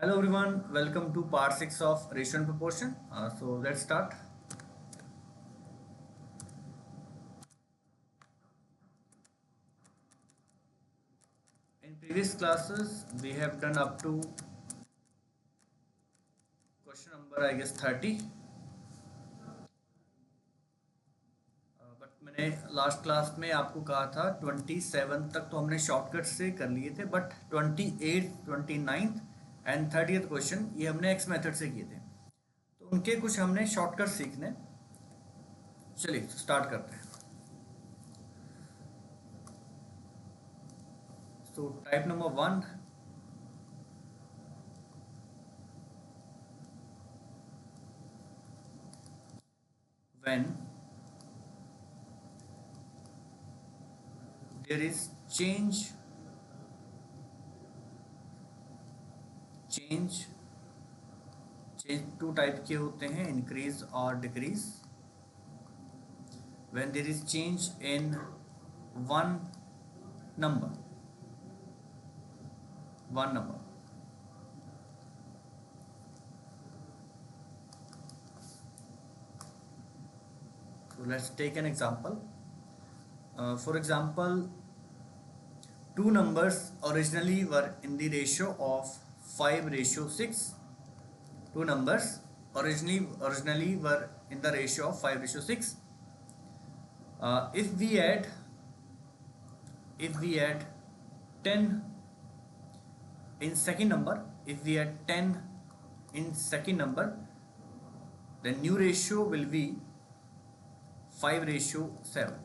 Hello everyone, welcome to part 6 of ratio and proportion. So let's start. In previous classes, we have done up to question number I guess 30. But मैंने last class में आपको कहा था 27 तक तो हमने shortcut से कर लिए थे, बट 28, 29 एंड 30th क्वेश्चन ये हमने एक्स मेथड से किए थे, तो उनके कुछ हमने शॉर्टकट सीखने। चलिए स्टार्ट करते हैं। तो type number 1, when there is change change to type के होते हैं, इंक्रीज और decrease. When there is change in one number so let's take an example. For example, two numbers originally were in the ratio of 5:6. Two numbers originally were in the ratio of 5:6. If we add 10 in second number, if we add 10 in second number, the new ratio will be 5:7.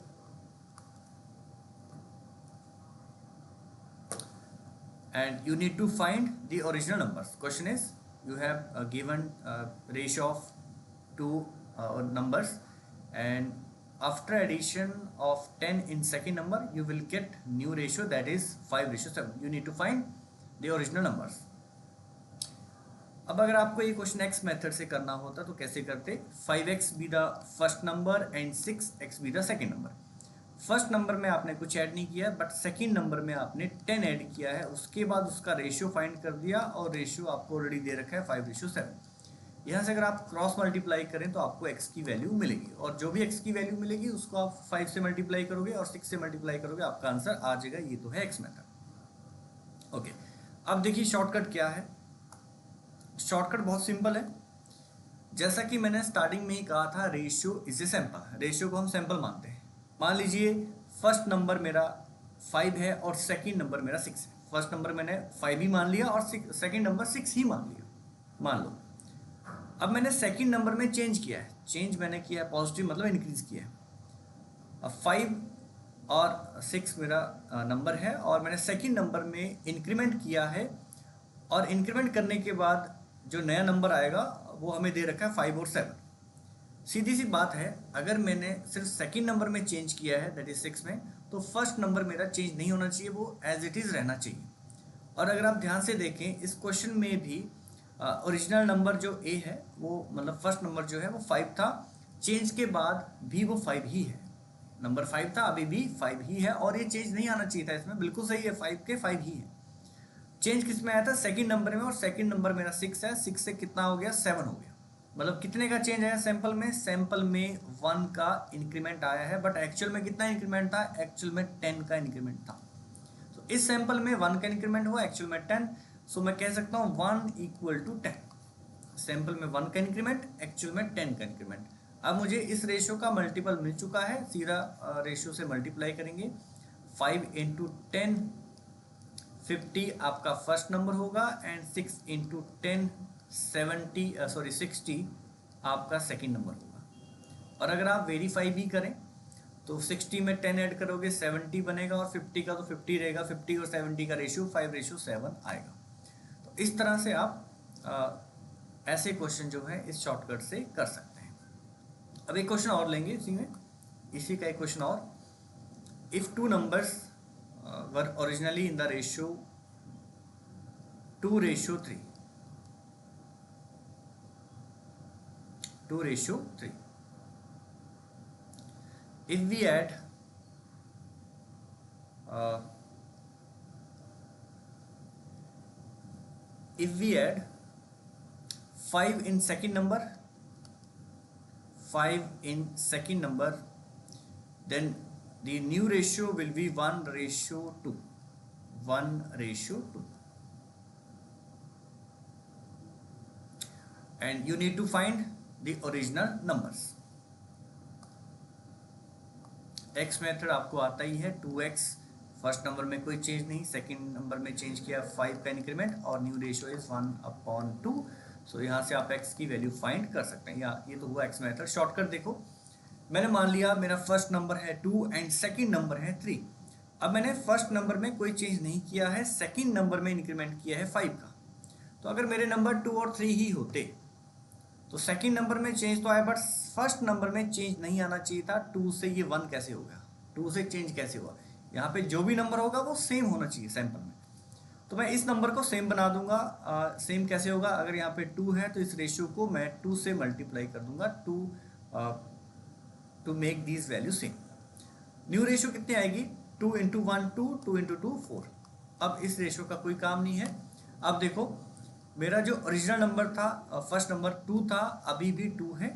And you need to find the original numbers. Question is, you have given ratio of two numbers, and after addition of 10 in second number you will get new ratio, that is 5:7. You need to find the original numbers. अब अगर आपको ये question x method से करना होता तो कैसे करते? 5x be the first number and 6x be the second number. First number में आपने कुछ ऐड नहीं किया, बट सेकेंड नंबर में आपने 10 ऐड किया है, उसके बाद उसका रेशियो फाइंड कर दिया, और रेशियो आपको ऑलरेडी दे रखा है 5:7। यहाँ से अगर आप क्रॉस मल्टीप्लाई करें तो आपको x की वैल्यू मिलेगी, और जो भी x की वैल्यू मिलेगी उसको आप 5 से मल्टीप्लाई करोगे और 6 से मल्टीप्लाई करोगे, आपका आंसर आ जाएगा। ये तो है एक्स मेथड। ओके, अब देखिए शॉर्टकट क्या है। शॉर्टकट बहुत सिंपल है। जैसा कि मैंने स्टार्टिंग में ही कहा था, ratio is a sample. Ratio को हम सैंपल मानते हैं। मान लीजिए फर्स्ट नंबर मेरा 5 है और सेकंड नंबर मेरा 6 है। फर्स्ट नंबर मैंने 5 ही मान लिया और सेकंड नंबर 6 ही मान लिया, मान लो। अब मैंने सेकंड नंबर में चेंज किया है, चेंज मैंने किया है पॉजिटिव, मतलब इंक्रीज किया है। अब 5 और 6 मेरा नंबर है, और मैंने सेकंड नंबर में इंक्रीमेंट किया है, और इंक्रीमेंट करने के बाद जो नया नंबर आएगा वो हमें दे रखा है 5 और 7। सीधी सी बात है, अगर मैंने सिर्फ सेकंड नंबर में चेंज किया है, दैट इज 6 में, तो फर्स्ट नंबर मेरा चेंज नहीं होना चाहिए, वो एज इट इज़ रहना चाहिए। और अगर आप ध्यान से देखें इस क्वेश्चन में भी ओरिजिनल नंबर जो ए है, वो मतलब फर्स्ट नंबर जो है वो 5 था, चेंज के बाद भी वो 5 ही है। नंबर 5 था, अभी भी 5 ही है, और ये चेंज नहीं आना चाहिए था इसमें, बिल्कुल सही है, 5 के 5 ही है। चेंज किस में आया था? सेकंड नंबर में, और सेकंड नंबर मेरा 6 है, 6 से कितना हो गया? 7 हो गया। मतलब कितने का चेंज आया सैंपल में? सैंपल में 1 का इंक्रीमेंट आया है, बट एक्चुअल में कितना इंक्रीमेंट था? एक्चुअल में 10 का इंक्रीमेंट था। तो इस सैंपल में 1 का इंक्रीमेंट हुआ, एक्चुअल में 10। सो मैं कह सकता हूँ 1 इक्वल टू 10। सैंपल में 1 का इंक्रीमेंट, एक्चुअल में 10 का इंक्रीमेंट। अब मुझे इस रेशियो का मल्टीपल मिल चुका है, सीधा रेशियो से मल्टीप्लाई करेंगे। 5 इंटू 10, 50 आपका फर्स्ट नंबर होगा, एंड 6 इंटू 10, 60 आपका सेकंड नंबर होगा। और अगर आप वेरीफाई भी करें तो 60 में 10 ऐड करोगे 70 बनेगा, और 50 का तो 50 रहेगा, 50 और 70 का रेशियो 5:7 आएगा। तो इस तरह से आप ऐसे क्वेश्चन जो है इस शॉर्टकट से कर सकते हैं। अब एक क्वेश्चन और लेंगे इसी का एक क्वेश्चन और। If two numbers were originally in the ratio 2:3, 2:3, if we add uh, if we add 5 in second number, 5 in second number, then the new ratio will be 1:2. 1:2. And you need to find the original numbers. x method आपको आता ही है, 2x first number में कोई change नहीं, second number में change किया 5 का increment और न्यू रेशियो इज 1/2. सो यहाँ से आप x की वैल्यू फाइंड कर सकते हैं. या ये तो हुआ x मेथड. शॉर्टकट देखो, मैंने मान लिया मेरा फर्स्ट नंबर है 2 एंड सेकंड नंबर है 3. अब मैंने फर्स्ट नंबर में कोई चेंज नहीं किया है, सेकंड नंबर में इंक्रीमेंट किया है 5 का. तो अगर मेरे नंबर 2 और 3 ही होते तो सेकंड नंबर में चेंज तो आया, बट फर्स्ट नंबर में चेंज नहीं आना चाहिए था. 2 से ये 1 कैसे हो गया, 2 से चेंज कैसे हुआ? यहाँ पे जो भी नंबर होगा वो सेम होना चाहिए सैंपल में. तो मैं इस नंबर को सेम बना दूंगा. सेम कैसे होगा? अगर यहाँ पे 2 है तो इस रेशियो को मैं 2 से मल्टीप्लाई कर दूंगा to make these value same. New ratio कितनी आएगी? 2 × 1 2, 2 × 2 4. अब इस रेशियो का कोई काम नहीं है. अब देखो, मेरा जो ओरिजिनल नंबर था, फर्स्ट नंबर 2 था, अभी भी 2 है,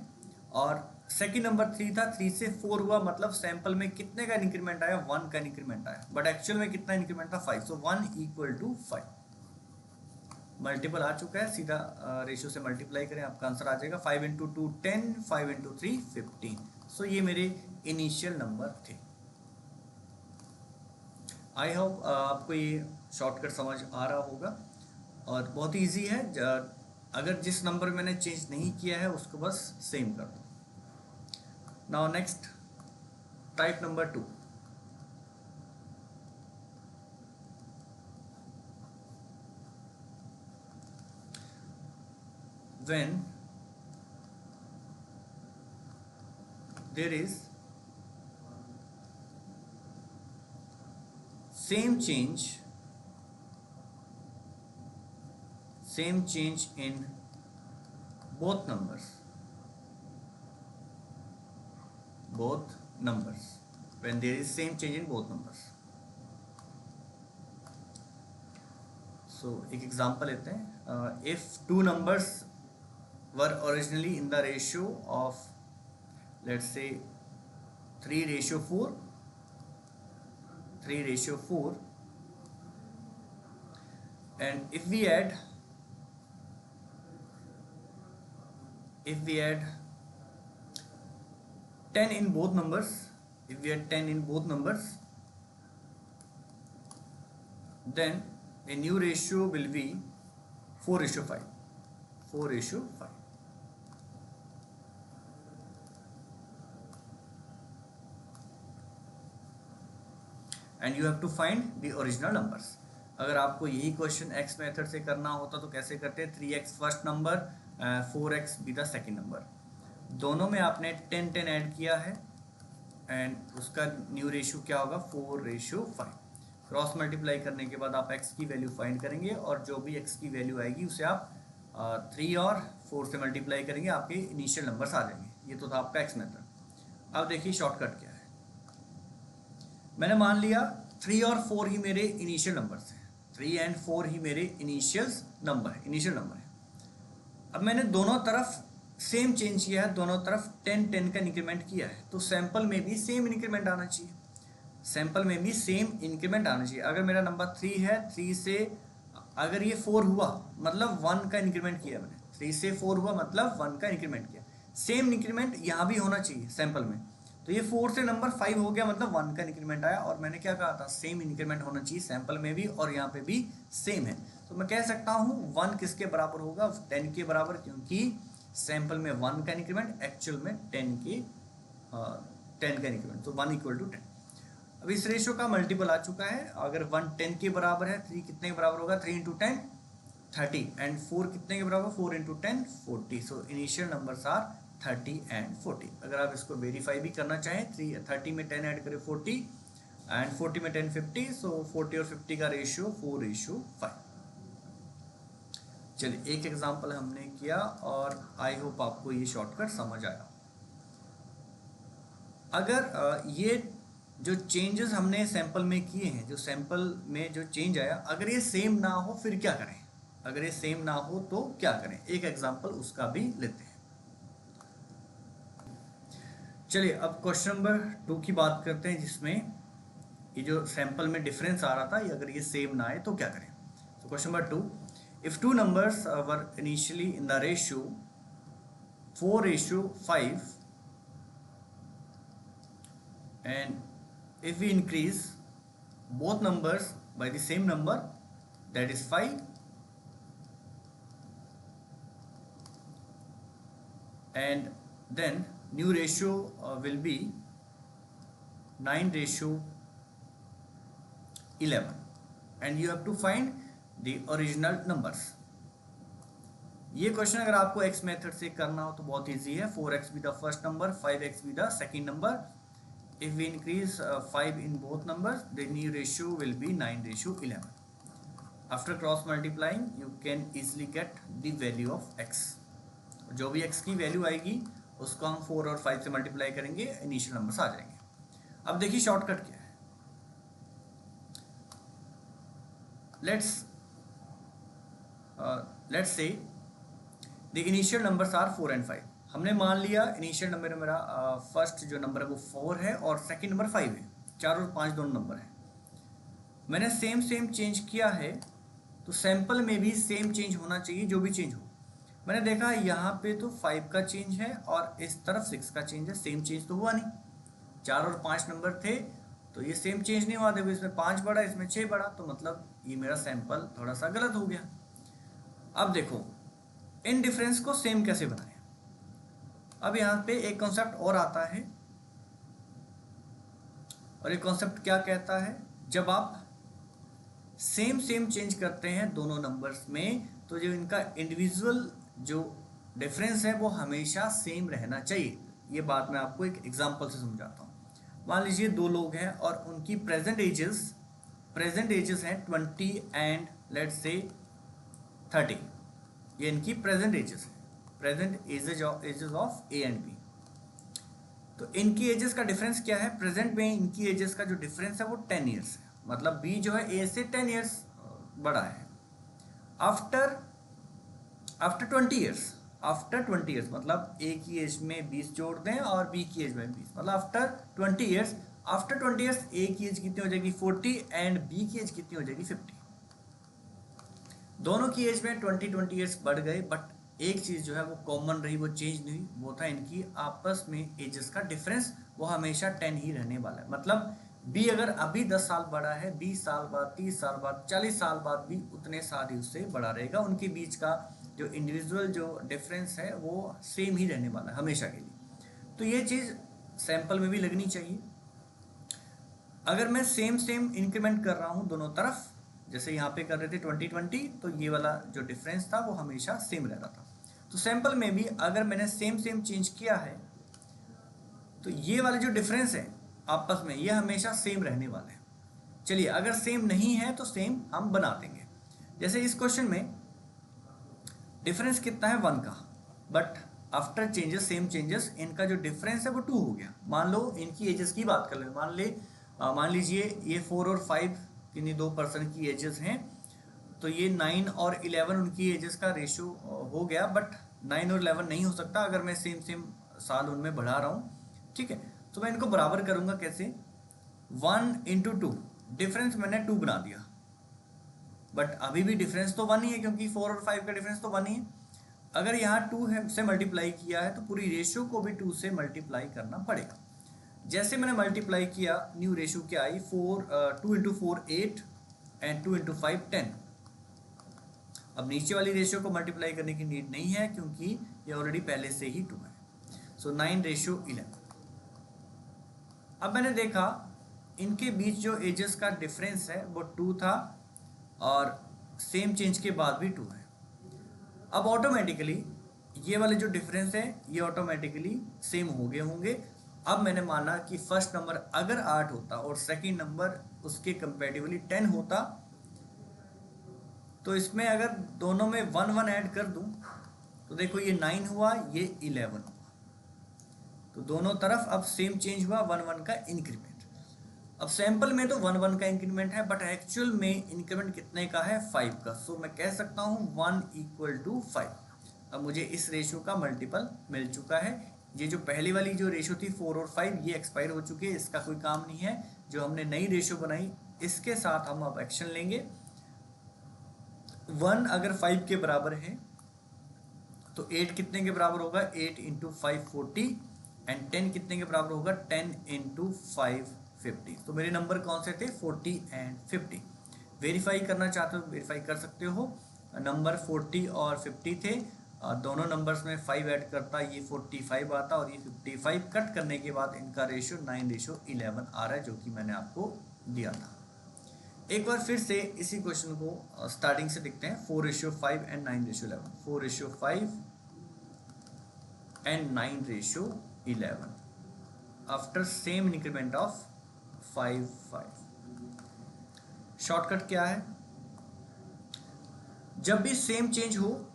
और सेकंड नंबर 3 था, 3 से 4 हुआ, मतलब सैंपल में कितने का इंक्रीमेंट आया? 1 का इंक्रीमेंट आया. बट एक्चुअल में कितना इंक्रीमेंट था? 5. सो 1 = 5. मल्टीपल आ चुका है, सीधा रेशियो से मल्टीप्लाई करें, आपका आंसर आ जाएगा. 5 × 2 10, 5 × 3 15. सो ये मेरे इनिशियल नंबर थे. आई होप आपको ये शॉर्टकट समझ आ रहा होगा, और बहुत ईजी है. अगर जिस नंबर मैंने चेंज नहीं किया है उसको बस सेम कर दो. Now next, type number 2. when there is same change in both numbers, when there is same change in both numbers. So एक एग्जांपल लेते हैं. if two numbers were originally in the ratio of, let's say, 3:4, 3:4, and if we add 10 in both numbers, then a new ratio will be 4:5. 4:5. And you have to find the original numbers. अगर आपको यही question x method से करना होता तो कैसे करते? 3x first number, 4x be the second number. दोनों में आपने 10 ऐड किया है, एंड उसका न्यू रेशियो क्या होगा? 4:5. क्रॉस मल्टीप्लाई करने के बाद आप x की वैल्यू फाइंड करेंगे, और जो भी x की वैल्यू आएगी उसे आप 3 और 4 से मल्टीप्लाई करेंगे, आपके इनिशियल नंबर्स आ जाएंगे. ये तो था आपका x मेथड. अब देखिए शॉर्टकट क्या है. मैंने मान लिया 3 और 4 ही मेरे इनिशियल नंबर्स हैं. 3 एंड 4 ही मेरे इनिशियल नंबर है. अब मैंने दोनों तरफ सेम चेंज किया है, दोनों तरफ 10 का इंक्रीमेंट किया है, तो सैंपल में भी सेम इंक्रीमेंट आना चाहिए. अगर मेरा नंबर 3 है, 3 से अगर ये 4 हुआ मतलब 1 का इंक्रीमेंट किया मैंने. 3 से 4 हुआ मतलब 1 का इंक्रीमेंट किया. सेम इंक्रीमेंट यहाँ भी होना चाहिए सैंपल में. तो ये 4 से नंबर 5 हो गया, मतलब 1 का इंक्रीमेंट आया. और मैंने क्या कहा था? सेम इंक्रीमेंट होना चाहिए सैंपल में भी, और यहाँ पे भी सेम है. तो मैं कह सकता हूँ 1 किसके बराबर होगा? 10 के बराबर, क्योंकि सैंपल में 1 का इंक्रीमेंट, एक्चुअल में 10 का इंक्रीमेंट. तो 1 = 10. अब इस रेशियो का मल्टीपल आ चुका है. अगर 1 10 के बराबर है, 3 कितने के बराबर होगा? 3 × 10 30, एंड 4 कितने के बराबर? 4 × 10 40. So initial numbers are 30 and 40. अगर आप इसको वेरीफाई भी करना चाहें, 30 में 10 ऐड करें 40, एंड 40 में 10 50. सो 40 और 50 का रेशियो 4:5. चलिए एक एग्जांपल हमने किया, और आई होप आपको ये शॉर्टकट समझ आया. अगर ये जो चेंजेस हमने सैंपल में किए हैं, जो सैंपल में जो चेंज आया, अगर ये सेम ना हो फिर क्या करें? अगर ये सेम ना हो तो क्या करें, एक एग्जांपल उसका भी लेते हैं। चलिए अब क्वेश्चन नंबर 2 की बात करते हैं, जिसमें ये जो सैंपल में डिफरेंस आ रहा था ये अगर ये सेम ना आए तो क्या करें। तो question number 2, if two numbers were initially in the ratio 4:5 and if we increase both numbers by the same number, that is 5, and then new ratio will be 9:11 and you have to find the original numbers। ये question अगर आपको x method से करना हो तो बहुत easy है। 4x be the first number, 5x be the second number. If we increase 5 in both numbers, the new ratio will be 9:11. After cross multiplying, you can easily get the value of x. जो भी x की value आएगी उसको हम 4 और 5 से multiply करेंगे, initial numbers आ जाएंगे। अब देखिए शॉर्टकट क्या है। Let's say the initial numbers are 4 and 5। हमने मान लिया इनिशियल नंबर मेरा फर्स्ट जो नंबर है वो 4 है और सेकंड नंबर 5 है, 4 और 5 दोनों नंबर है। मैंने सेम चेंज किया है तो सैंपल में भी सेम चेंज होना चाहिए, जो भी चेंज हो। मैंने देखा यहाँ पे तो 5 का चेंज है और इस तरफ 6 का चेंज है, सेम चेंज तो हुआ नहीं। 4 और 5 नंबर थे तो ये सेम चेंज नहीं हुआ, देखो इसमें 5 बढ़ा इसमें 6 बढ़ा, तो मतलब ये मेरा सैंपल थोड़ा सा गलत हो गया। अब देखो इन डिफरेंस को सेम कैसे बनाएं। अब यहाँ पे एक कॉन्सेप्ट और आता है, और ये कॉन्सेप्ट क्या कहता है, जब आप सेम चेंज करते हैं दोनों नंबर्स में तो जो इनका इंडिविजुअल जो डिफरेंस है वो हमेशा सेम रहना चाहिए। ये बात मैं आपको एक एग्जांपल से समझाता हूँ। मान लीजिए दो लोग हैं और उनकी प्रेजेंट एजेस हैं 20 एंड लेट्स से 30। ये इनकी प्रेजेंट एजेस है, present ages of A and B. तो इनकी एजेस का डिफरेंस क्या है, प्रेजेंट में इनकी एजेस का जो डिफरेंस है वो 10 ईयर्स है, मतलब बी जो है ए से 10 ईयर्स बड़ा है। आफ्टर 20 ईयर्स मतलब ए की एज में 20 जोड़ दें और बी की एज में 20, मतलब आफ्टर 20 ईयर्स ए की एज कितनी हो जाएगी 40 एंड बी की एज कितनी हो जाएगी 50। दोनों की एज में 20 ईयर्स बढ़ गए, बट एक चीज़ जो है वो कॉमन रही, वो चेंज नहीं हुई, वो था इनकी आपस में एजेस का डिफरेंस, वो हमेशा 10 ही रहने वाला है। मतलब बी अगर अभी 10 साल बड़ा है, 20 साल बाद, 30 साल बाद, 40 साल बाद भी उतने साल ही उससे बड़ा रहेगा। उनके बीच का जो इंडिविजुअल जो डिफरेंस है वो सेम ही रहने वाला है हमेशा के लिए। तो ये चीज़ सैंपल में भी लगनी चाहिए। अगर मैं सेम इंक्रीमेंट कर रहा हूँ दोनों तरफ, जैसे यहाँ पे कर रहे थे 20, तो ये वाला जो डिफरेंस था वो हमेशा सेम रह रहा था। तो सैंपल में भी अगर मैंने सेम चेंज किया है तो ये वाले जो डिफरेंस है आपस में ये हमेशा सेम रहने वाले हैं। चलिए अगर सेम नहीं है तो सेम हम बना देंगे। जैसे इस क्वेश्चन में डिफरेंस कितना है 1 का, but after changes same changes इनका जो डिफरेंस है वो 2 हो गया। मान लो इनकी एजेस की बात कर ले, मान लीजिए ये 4 और 5 किन्हीं 2 पर्सन की एजेस हैं, तो ये 9 और 11 उनकी एजेस का रेशियो हो गया, बट 9 और 11 नहीं हो सकता अगर मैं सेम साल उनमें बढ़ा रहा हूँ। ठीक है, तो मैं इनको बराबर करूँगा कैसे, 1 × 2, डिफरेंस मैंने 2 बना दिया, बट अभी भी डिफरेंस तो 1 ही है क्योंकि 4 और 5 का डिफरेंस तो 1 ही है। अगर यहाँ 2 है से मल्टीप्लाई किया है तो पूरी रेशियो को भी 2 से मल्टीप्लाई करना पड़ेगा। जैसे मैंने मल्टीप्लाई किया, न्यू रेशियो क्या आई, 2 × 4 8 एंड 2 × 5 10। अब नीचे वाली रेशियो को मल्टीप्लाई करने की नीड नहीं है क्योंकि ये ऑलरेडी पहले से ही 2 है। सो 9:11। अब मैंने देखा इनके बीच जो एजेस का डिफरेंस है वो 2 था और सेम चेंज के बाद भी 2 है। अब ऑटोमेटिकली ये वाले जो डिफरेंस है ये ऑटोमेटिकली सेम हो गए होंगे। अब मैंने माना कि फर्स्ट नंबर अगर 8 होता और सेकंड नंबर उसके कंपैरेटिवली 10 होता, तो इसमें अगर दोनों में 1 1 ऐड कर दूं तो देखो ये 9 हुआ, ये 11 हुआ, तो दोनों तरफ अब सेम चेंज हुआ, 1 1 का इंक्रीमेंट। अब सैंपल में तो 1 1 का इंक्रीमेंट है, बट एक्चुअल में इंक्रीमेंट कितने का है, 5 का। सो मैं कह सकता हूँ 1 = 5। अब मुझे इस रेशियो का मल्टीपल मिल चुका है। ये जो पहली वाली जो रेशियो थी 4 और 5, ये एक्सपायर हो चुकी है, इसका कोई काम नहीं है। जो हमने नई रेशियो बनाई, इसके साथ हम अब एक्शन लेंगे। 1 अगर 5 के बराबर है तो 8 कितने के बराबर होगा, 8 × 5 40, एंड 10 कितने के बराबर होगा, 10 × 5 50। तो मेरे नंबर कौन से थे, 40 एंड 50। वेरीफाई करना चाहते हो वेरीफाई कर सकते हो। नंबर 40 और 50 थे, दोनों नंबर्स में 5 ऐड करता ये 45 आता, और ये 55 कट करने के बाद इनका रेशियो 9:11 आ रहा है, जो कि मैंने आपको दिया था। एक बार फिर से इसी क्वेश्चन को स्टार्टिंग से देखते हैं। 4:5 and 9:11, 4:5 and 9:11 after same increment of 5 5। Shortcut क्या है, जब भी सेम चेंज हो,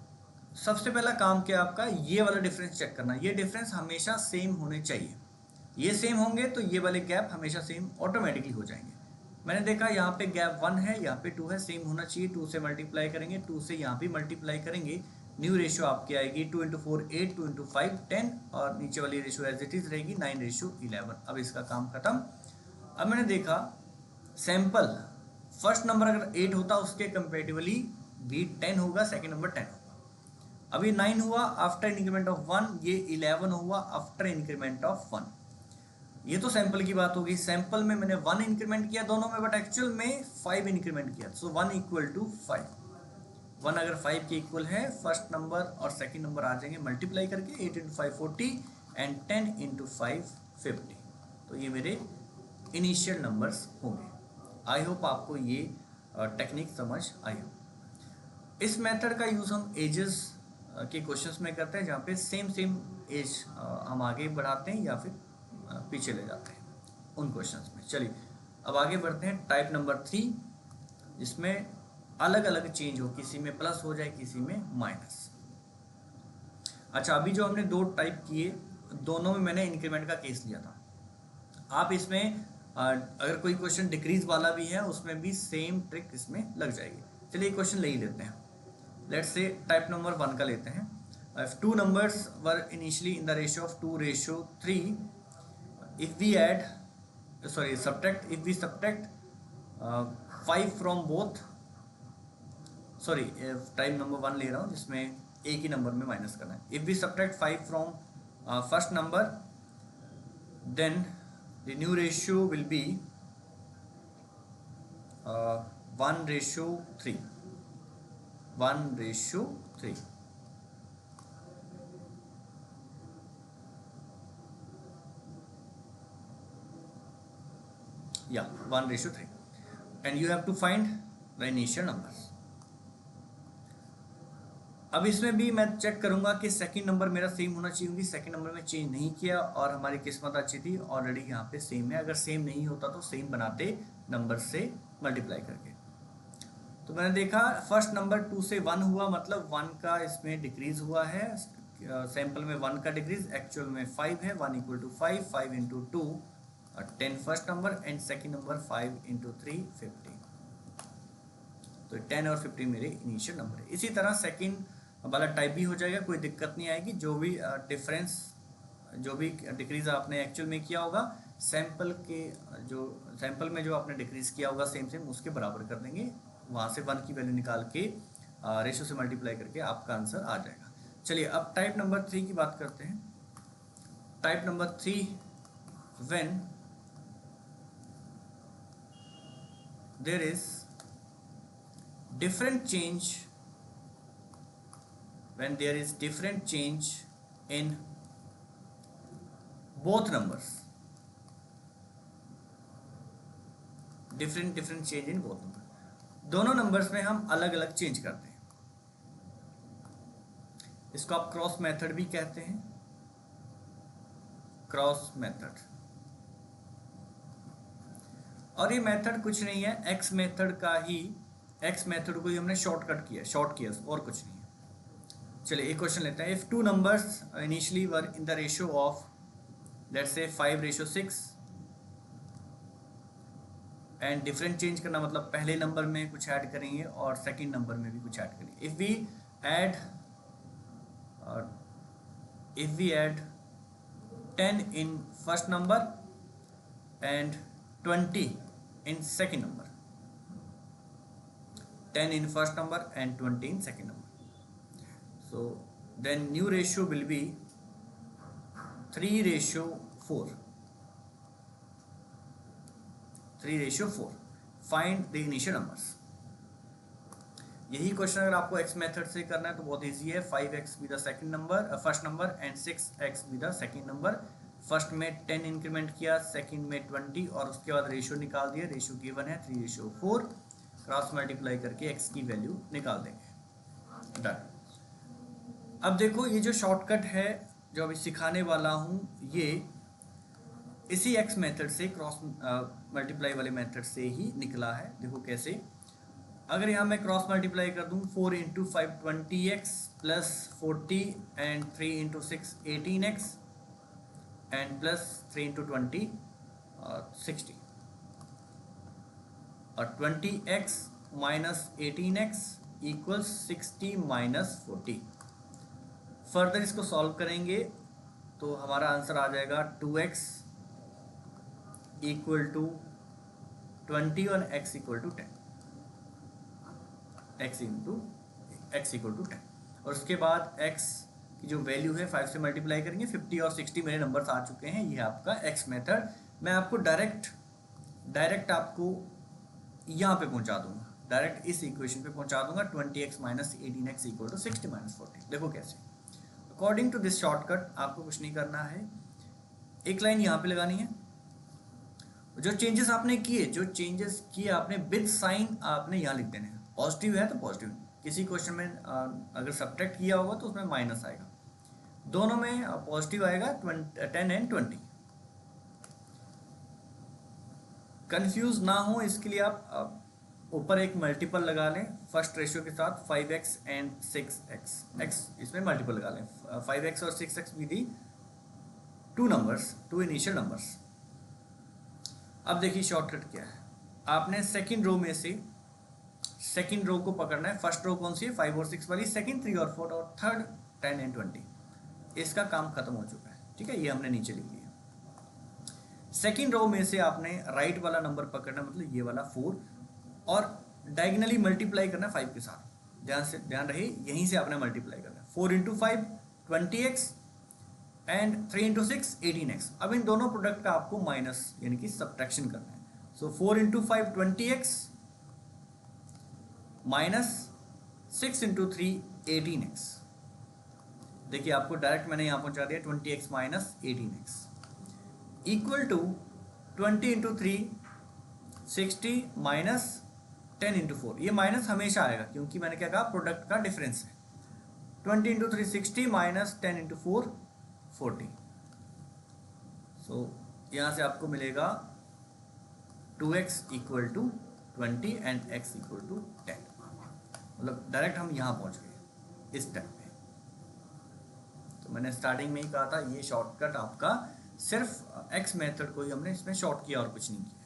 सबसे पहला काम क्या आपका, ये वाला डिफरेंस चेक करना। ये डिफरेंस हमेशा सेम होने चाहिए। ये सेम होंगे तो ये वाले गैप हमेशा सेम ऑटोमेटिकली हो जाएंगे। मैंने देखा यहाँ पे गैप 1 है, यहाँ पे 2 है, सेम होना चाहिए। 2 से मल्टीप्लाई करेंगे, 2 से यहाँ भी मल्टीप्लाई करेंगे, न्यू रेशियो आपकी आएगी 2 × 4 8, 2 × 5 10, और नीचे वाली रेशियो एज इट इज रहेगी 9:11। अब इसका काम खत्म। अब मैंने देखा सैंपल फर्स्ट नंबर अगर 8 होता, उसके कंपेरेटिवली भी 10 होगा, सेकेंड नंबर 10 होगा। अभी 9 हुआ आफ्टर इंक्रीमेंट ऑफ 1, ये 11 हुआ आफ्टर इंक्रीमेंट ऑफ 1। ये तो सैंपल की बात होगी। सैंपल में मैंने 1 इंक्रीमेंट किया दोनों में, बट एक्चुअल में 5 इंक्रीमेंट किया। सो 1 = 5। 1 अगर 5 के इक्वल है, फर्स्ट नंबर और सेकंड नंबर आ जाएंगे मल्टीप्लाई करके, 8 × 5 40 एंड 10 × 5 50। तो ये मेरे इनिशियल नंबर्स होंगे। आई होप आपको ये टेक्निक समझ आई हो। इस मेथड का यूज़ हम एजेस के क्वेश्चंस में करते हैं, जहाँ पे सेम एज हम आगे बढ़ाते हैं या फिर पीछे ले जाते हैं उन क्वेश्चंस में। चलिए अब आगे बढ़ते हैं टाइप नंबर 3, जिसमें अलग अलग चेंज हो, किसी में प्लस हो जाए, किसी में माइनस। अच्छा, अभी जो हमने 2 टाइप किए, दोनों में मैंने इंक्रीमेंट का केस लिया था। आप इसमें अगर कोई क्वेश्चन डिक्रीज वाला भी है, उसमें भी सेम ट्रिक इसमें लग जाएगी। चलिए क्वेश्चन ले ही लेते हैं। लेट्स से टाइप नंबर 1 का लेते हैं। If 2 numbers were initially in the ratio of 2:3, if we subtract 5 from both, type number 1 ले रहा हूँ जिसमें एक ही नंबर में माइनस करना है। If we subtract 5 from first number, then the new ratio will be 1:3. 1:3. Yeah, 1:3. And you have to find the initial numbers. अब इसमें भी मैं चेक करूंगा कि सेकंड नंबर मेरा सेम होना चाहिए, क्योंकि सेकंड नंबर में चेंज नहीं किया और हमारी किस्मत अच्छी थी, ऑलरेडी यहाँ पे सेम है। अगर सेम नहीं होता तो सेम बनाते नंबर से मल्टीप्लाई करके। तो मैंने देखा फर्स्ट नंबर 2 से 1 हुआ, मतलब 1 का इसमें डिक्रीज हुआ है। सैंपल में 1 का डिक्रीज, एक्चुअल में 5 है। 1 = 5, 5 × 2 10 first number, and second number 5 × 3 50। तो 10 और 50 मेरे इनिशियल नंबर है। इसी तरह सेकंड वाला टाइप भी हो जाएगा, कोई दिक्कत नहीं आएगी। जो भी डिफरेंस, जो भी डिक्रीज आपने एक्चुअल में किया होगा, सैंपल में जो आपने डिक्रीज किया होगा सेम उसके बराबर कर देंगे। वहाँ से 1 की वैल्यू निकाल के रेशो से मल्टीप्लाई करके आपका आंसर आ जाएगा। चलिए अब टाइप नंबर 3 की बात करते हैं। Type number 3, when there is different change in both numbers, different change in both numbers, दोनों नंबर्स में हम अलग अलग चेंज करते हैं। इसको आप क्रॉस मेथड भी कहते हैं, क्रॉस मेथड। और ये मेथड कुछ नहीं है, एक्स मेथड को ही हमने शॉर्ट किया, और कुछ नहीं है। चलिए एक क्वेश्चन लेते हैं। If 2 numbers initially were in the ratio of, let's say 5:6, and different change करना मतलब पहले नंबर में कुछ ऐड करेंगे और सेकंड नंबर में भी कुछ ऐड करेंगे. If we add 10 in first number and 20 in second number, 10 in first number and 20 in second number, so then new ratio will be 3:4. 3:4. Find the initial numbers. यही question अगर आपको x method से करना है तो बहुत easy है. 5x be the second number first number and 6x be the second number. First में 10 इंक्रीमेंट किया, सेकंड में 20 और उसके बाद रेशियो निकाल दिया. रेशियो गिवन है 3:4. क्रॉस मल्टीप्लाई करके x की वैल्यू निकाल देंगे. डन. अब देखो ये जो शॉर्टकट है जो अभी सिखाने वाला हूँ ये इसी x मेथड से क्रॉस मल्टीप्लाई वाले मेथड से ही निकला है. देखो कैसे. अगर यहाँ मैं क्रॉस मल्टीप्लाई कर दूँ 4 × 5 20x plus 40 and 3 × 6 18x and plus 3 × 20 60 और 20x minus 18x equals 60 minus 40. Further इसको सॉल्व करेंगे तो हमारा आंसर आ जाएगा 2x इक्वल टू 20 और x equal to 10. x equal to 10 और उसके बाद x की जो वैल्यू है 5 से मल्टीप्लाई करेंगे. 50 और 60 मेरे नंबर्स आ चुके हैं. ये आपका x मेथड. मैं आपको डायरेक्ट आपको यहाँ पे पहुँचा दूंगा. डायरेक्ट इस इक्वेशन पे पहुँचा दूंगा. 20x minus 18x equal to 60 minus 40. देखो कैसे. अकॉर्डिंग टू दिस शॉर्टकट आपको कुछ नहीं करना है. एक लाइन यहाँ पे लगानी है. जो चेंजेस आपने किए आपने विद साइन आपने यहाँ लिख देने हैं. पॉजिटिव है तो पॉजिटिव. किसी क्वेश्चन में अगर सब्ट्रैक्ट किया होगा तो उसमें माइनस आएगा. दोनों में पॉजिटिव आएगा 10 एंड 20. कंफ्यूज ना हो इसके लिए आप ऊपर एक मल्टीपल लगा लें फर्स्ट रेशियो के साथ. 5x and 6x. x इसमें मल्टीपल लगा लें. 5x और 6x भी दी टू इनिशियल नंबर्स. अब देखिए शॉर्टकट क्या है. आपने सेकंड रो में से सेकंड रो को पकड़ना है. फर्स्ट रो कौन सी है 5 और 6 वाली. सेकंड 3 और 4 और थर्ड 10 एंड 20. इसका काम खत्म हो चुका है. ठीक है. ये हमने नीचे लिख लिया. सेकंड रो में से आपने राइट वाला नंबर पकड़ना मतलब ये वाला 4 और डायगोनली मल्टीप्लाई करना 5 के साथ. ध्यान रहे यहीं से आपने मल्टीप्लाई करना है. 4 × 5 20x एंड 3 × 6 18x. अब इन दोनों प्रोडक्ट का आपको माइनस यानी कि सब्ट्रैक्शन करना है. सो 4 × 5 20x माइनस 6 × 3 18x. देखिए आपको डायरेक्ट मैंने यहाँ पहुँचा दिया 20x minus 18x equal to 20 × 3 60 minus 10 × 4. ये माइनस हमेशा आएगा क्योंकि मैंने क्या कहा प्रोडक्ट का डिफरेंस है. 20 × 3 60 माइनस 10 × 4 40. सो यहाँ से आपको मिलेगा 2x equal to 20 and x equal to 10. मतलब डायरेक्ट हम यहाँ पहुँच गए इस स्टेप पे. तो मैंने स्टार्टिंग में ही कहा था ये शॉर्टकट आपका सिर्फ x मेथड को ही हमने इसमें शॉर्ट किया और कुछ नहीं किया.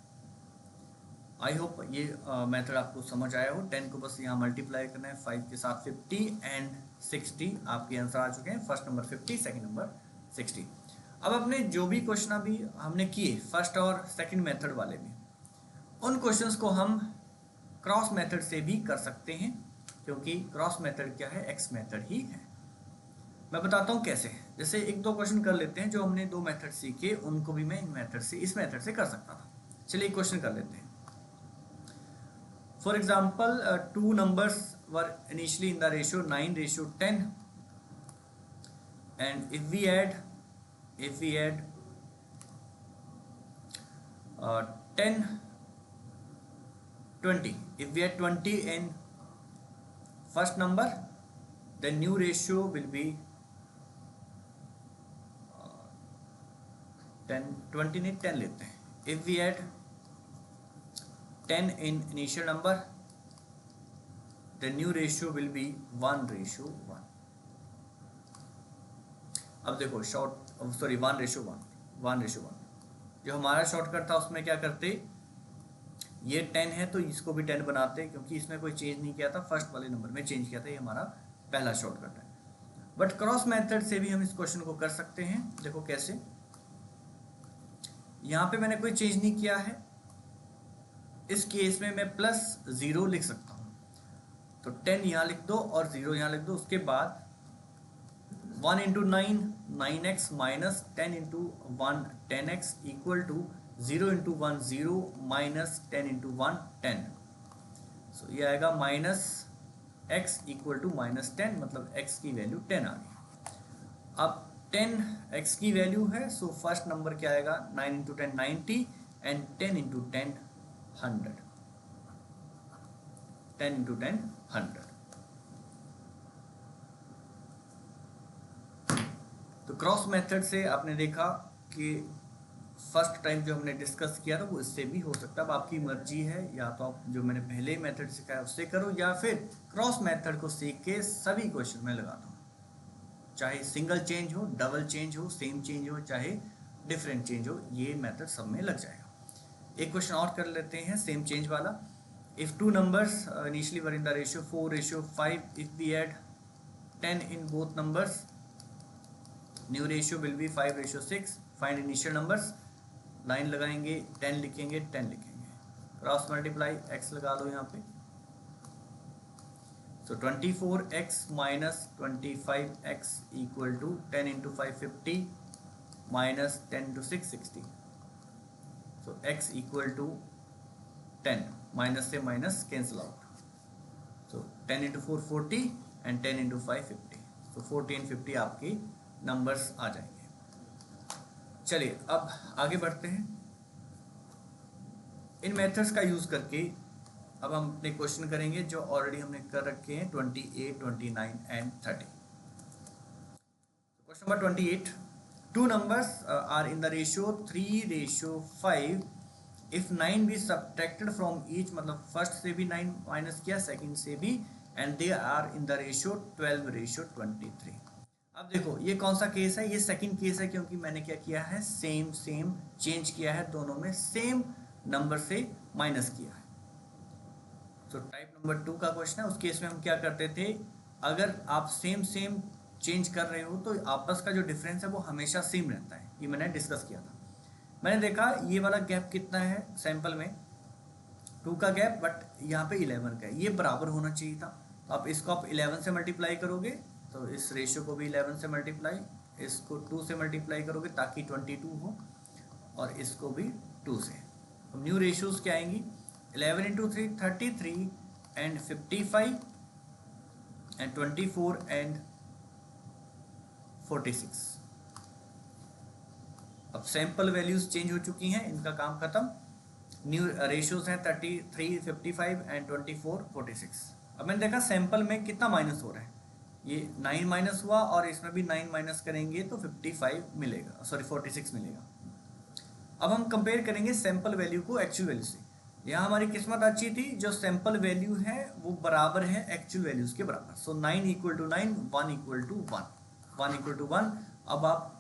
आई होप ये मेथड आपको समझ आया हो. 10 को बस यहाँ मल्टीप्लाई करना है 5 के साथ. 50 एंड 60 आपके आंसर आ चुके हैं. First number 50, second number 60. अब अपने जो भी क्वेश्चन अभी हमने किए फर्स्ट और सेकंड मेथड वाले में उन क्वेश्चंस को हम क्रॉस मेथड से भी कर सकते हैं क्योंकि क्रॉस मेथड क्या है एक्स मेथड ही है. मैं बताता हूँ कैसे. जैसे एक दो क्वेश्चन कर लेते हैं जो हमने दो मेथड सीखे उनको भी मैं इस मेथड से कर सकता था. चलिए एक क्वेश्चन कर लेते हैं. For example 2 numbers were initially in the ratio 9:10 and if we add 10 20, if we add 20 in first number the new ratio will be 10 20 नहीं 10 लेते हैं. if we add 10 in initial number the new ratio will be 1:1. अब देखो 1:1 जो हमारा shortcut था उसमें क्या करते ये 10 है तो इसको भी 10 बनाते हैं, क्योंकि इसमें कोई चेंज नहीं किया था, फर्स्ट वाले नंबर में चेंज किया था, ये हमारा पहला शॉर्टकट है। बट क्रॉस मेथड से भी हम इस क्वेश्चन को कर सकते हैं। देखो कैसे, यहाँ पे मैंने कोई चेंज नहीं किया है, इस केस में मैं +0 लिख सकता हूँ। तो 10 यहाँ लिख दो और 0 यहाँ लिख दो, उसके बाद 1 into 9 9x minus 10 into 1 10x equal to 0 into 1 0 minus 10 into 1 10। So ये आएगा minus x equal to minus 10, मतलब x की वैल्यू 10 आ गई। अब 10 x की वैल्यू है, सो फर्स्ट नंबर क्या आएगा, 9 इंटू 10 90 एंड 10 इंटू 10 100, 10 इंटू 10 100। तो क्रॉस मेथड से आपने देखा कि फर्स्ट टाइम जो हमने डिस्कस किया था वो इससे भी हो सकता है। अब आपकी मर्जी है, या तो आप जो मैंने पहले मेथड सिखाया उससे करो, या फिर क्रॉस मेथड को सीख के सभी क्वेश्चन में लगाता हूँ, चाहे सिंगल चेंज हो, डबल चेंज हो, सेम चेंज हो, चाहे डिफरेंट चेंज हो, ये मेथड सब में लग जाएगा। एक क्वेश्चन और कर लेते हैं सेम चेंज वाला। If two numbers initially were in the ratio 4:5, if we add 10 in both numbers, new ratio will be 5:6, find initial numbers. Line लगाएंगे, 10 लिखेंगे, 10 लिखेंगे, क्रॉस मल्टीप्लाई x लगा दो यहाँ पे। So 24x minus 25x equal to 10 into 5 50 minus 10 into 6 60. So x equal to 10, minus से minus cancel out. So 10 into 4 40 and 10 into 5 50. So 40 and 50 आपके numbers आ जाएंगे। चलिए अब आगे बढ़ते हैं। इन मेथड्स का यूज़ करके अब हम अपने क्वेश्चन करेंगे जो ऑलरेडी हमने कर रखे हैं 28, 29 and 30। Question number 28, two numbers are in the ratio 3:5, if 9 be subtracted from each, मतलब फर्स्ट से भी 9 माइनस किया, सेकंड से भी, and they are in the ratio 12:23। अब देखो ये कौन सा केस है, ये सेकंड केस है, क्योंकि मैंने क्या किया है, सेम चेंज किया है, दोनों में सेम नंबर से माइनस किया है। तो टाइप नंबर 2 का क्वेश्चन है, उस केस में हम क्या करते थे, अगर आप सेम चेंज कर रहे हो तो आपस का जो डिफरेंस है वो हमेशा सेम रहता है। ये मैंने डिस्कस किया था। मैंने देखा ये वाला गैप कितना है सैंपल में, 2 का गैप, बट यहाँ पे 11 का है, ये बराबर होना चाहिए था। तो आप इसको आप 11 से मल्टीप्लाई करोगे, तो इस रेशियो को भी 11 से मल्टीप्लाई, इसको 2 से मल्टीप्लाई करोगे ताकि 22 हो, और इसको भी 2 से। अब न्यू रेशियोज क्या आएंगी, 11 इंटू 3 33 एंड 55 एंड 24 एंड 46। अब सैंपल वैल्यूज चेंज हो चुकी हैं, इनका काम खत्म। न्यू रेशियोज हैं 33 55 एंड 24 46। अब मैंने देखा सैंपल में कितना माइनस हो रहा है, ये 9 माइनस हुआ, और इसमें भी 9 माइनस करेंगे तो 55 मिलेगा, सॉरी 46 मिलेगा। अब हम कंपेयर करेंगे सैंपल वैल्यू को एक्चुअल वैल्यू से। यहाँ हमारी किस्मत अच्छी थी, जो सैंपल वैल्यू है वो बराबर है एक्चुअल वैल्यूज के बराबर। So 9 equal to 9, 1 equal to 1, 1 equal to 1। अब आप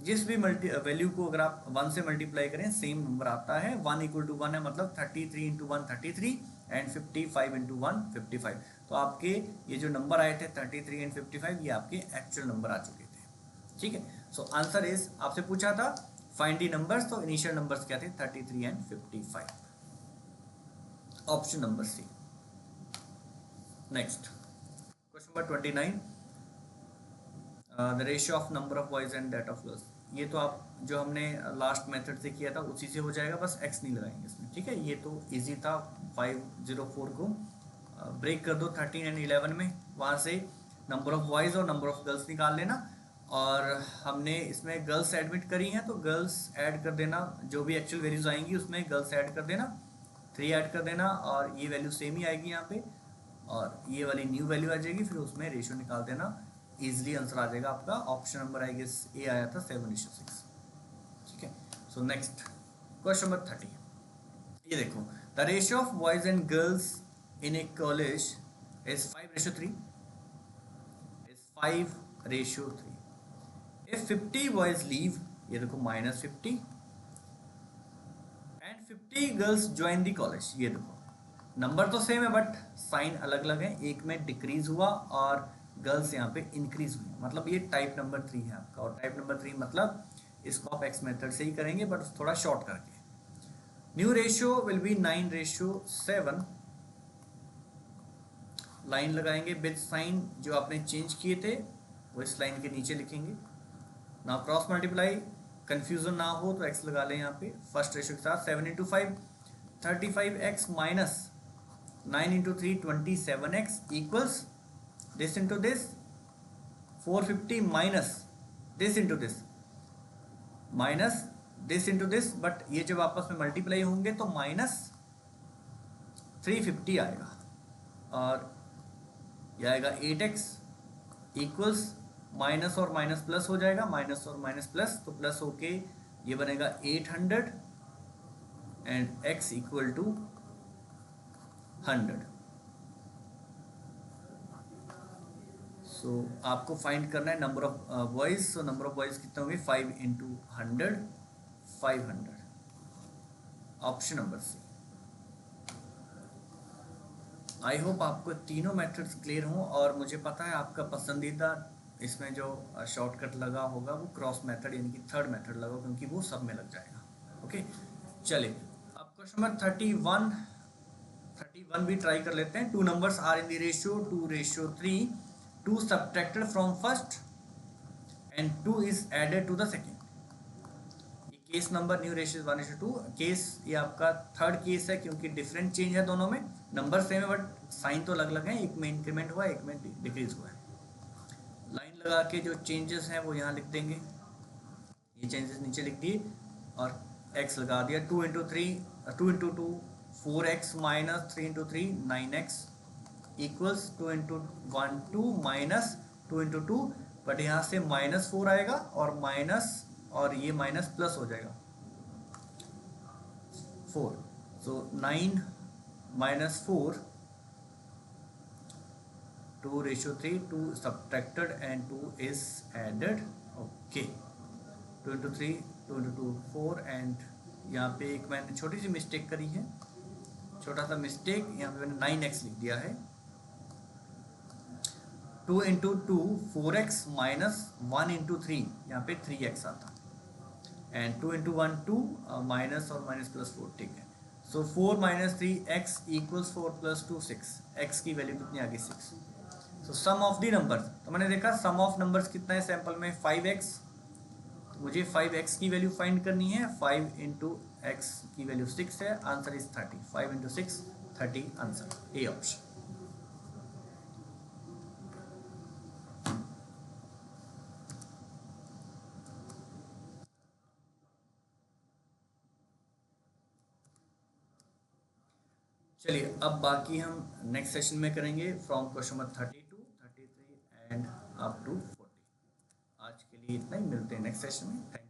जिस भी वैल्यू को अगर आप 1 से मल्टीप्लाई करें सेम नंबर आता है। 1 इक्वल टू 1 है, मतलब 33 इंटू 1 33 एंड 55 इंटू 1 55। तो आपके ये जो नंबर आए थे 33 एंड 55, ये आपके एक्चुअल नंबर आ चुके थे। ठीक है, सो आंसर इज, आपसे पूछा था फाइंड दी नंबर्स, तो इनिशियल नंबर्स क्या थे, 33 and 55, option number C. Next question number 29, the ratio of number of boys and that of girls. ये तो आप जो हमने लास्ट मेथड से किया था उसी से हो जाएगा, बस x नहीं लगाएंगे इसमें। ठीक है, ये तो इजी था। 504 को ब्रेक कर दो 13 एंड 11 में, वहाँ से नंबर ऑफ बॉयज़ और नंबर ऑफ गर्ल्स निकाल लेना। और हमने इसमें गर्ल्स एडमिट करी हैं तो गर्ल्स ऐड कर देना, जो भी एक्चुअल वैल्यूज आएंगी उसमें गर्ल्स ऐड कर देना, 3 ऐड कर देना, और ये वैल्यू सेम ही आएगी यहाँ पे, और ये वाली न्यू वैल्यू आ जाएगी, फिर उसमें रेशियो निकाल देना, इजीली आंसर आ जाएगा आपका। ऑप्शन नंबर आई गेस ए आया था 7:6। ठीक है, सो नेक्स्ट क्वेश्चन नंबर 30, ये देखो, the ratio of boys and girls in A college is 5:3, is 5:3। If 50 boys leave, ये देखो -50 and 50 3 girls join the college. ये देखो नंबर तो सेम है बट साइन अलग अलग है, एक में डिक्रीज हुआ और गर्ल्स यहाँ पे इंक्रीज हुई, मतलब ये टाइप नंबर 3 है आपका। और टाइप नंबर 3 मतलब इसको आप एक्स मेथड से ही करेंगे बट थोड़ा शॉर्ट करके। New ratio will B 9:7। Line लगाएंगे विद साइन जो आपने चेंज किए थे वो इस लाइन के नीचे लिखेंगे। ना क्रॉस मल्टीप्लाई, कंफ्यूजन ना हो तो एक्स लगा लें यहाँ पे फर्स्ट रेशियो के साथ। 7 × 5 35x minus 9 × 3 27x equals this into this 450 minus this into this minus this into this, but ये जब आपस में मल्टीप्लाई होंगे तो माइनस 350 आएगा और ये आएगा 8x इक्वल्स माइनस और माइनस प्लस हो जाएगा, माइनस और माइनस प्लस तो प्लस होके ये बनेगा 800 and x equal to 100। So आपको फाइंड करना है number of boys. So number of boys कितने होंगे 5 × 100 500, option number C. I hope आपको तीनों मेथड्स क्लियर हों और मुझे पता है आपका पसंदीदा इसमें जो शॉर्टकट लगा होगा वो क्रॉस मेथड यानी कि थर्ड मेथड लगा, क्योंकि वो सब में लग जाएगा। ओके चलिए अब क्वेश्चन नंबर 31 भी ट्राई कर लेते हैं। 2 numbers are in the ratio 2:3, 2 subtracted from first and 2 is added to the second। ये case number new ratio 1:2 case, ये आपका थर्ड केस है क्योंकि डिफरेंट चेंज है दोनों में, नंबर सेम है बट साइन तो अलग अलग है, एक में इंक्रीमेंट हुआ एक में डिक्रीज हुआ है। लाइन लगा के जो चेंजेस हैं वो यहाँ लिख देंगे, ये चेंजेस नीचे लिख दिए और x लगा दिया। 2 × 2 4x minus 3 × 3 9x equals 2 × 1 2 minus 2 × 2, but यहाँ से -4 आएगा और माइनस और ये माइनस प्लस हो जाएगा 4। सो 9 - 4 2:3 2 subtracted and 2 is added। Okay 2 × 3 2 × 2 4 and यहाँ पे एक मैंने छोटी सी मिस्टेक करी है, छोटा सा मिस्टेक, यहाँ पे मैंने 9x लिख दिया है। 2 × 2 4x माइनस 1 × 3 यहाँ पे 3x आता एंड 2 × 1 2 माइनस और माइनस प्लस 4, ठीक है। सो 4 - 3x इक्वल्स 4 + 2 6, x की वैल्यू कितनी आ गई 6। सो सम ऑफ द नंबर्स, तो मैंने देखा सम ऑफ नंबर्स कितना है सैंपल में 5x, तो मुझे 5x की वैल्यू फाइंड करनी है। 5 × x की वैल्यू 6 है, answer is 30। 5 × 6 30 answer, A option. चलिए अब बाकी हम नेक्स्ट सेशन में करेंगे from question number 32 33 and up to 40। आज के लिए इतना ही, मिलते हैं नेक्स्ट सेशन में। Thank you.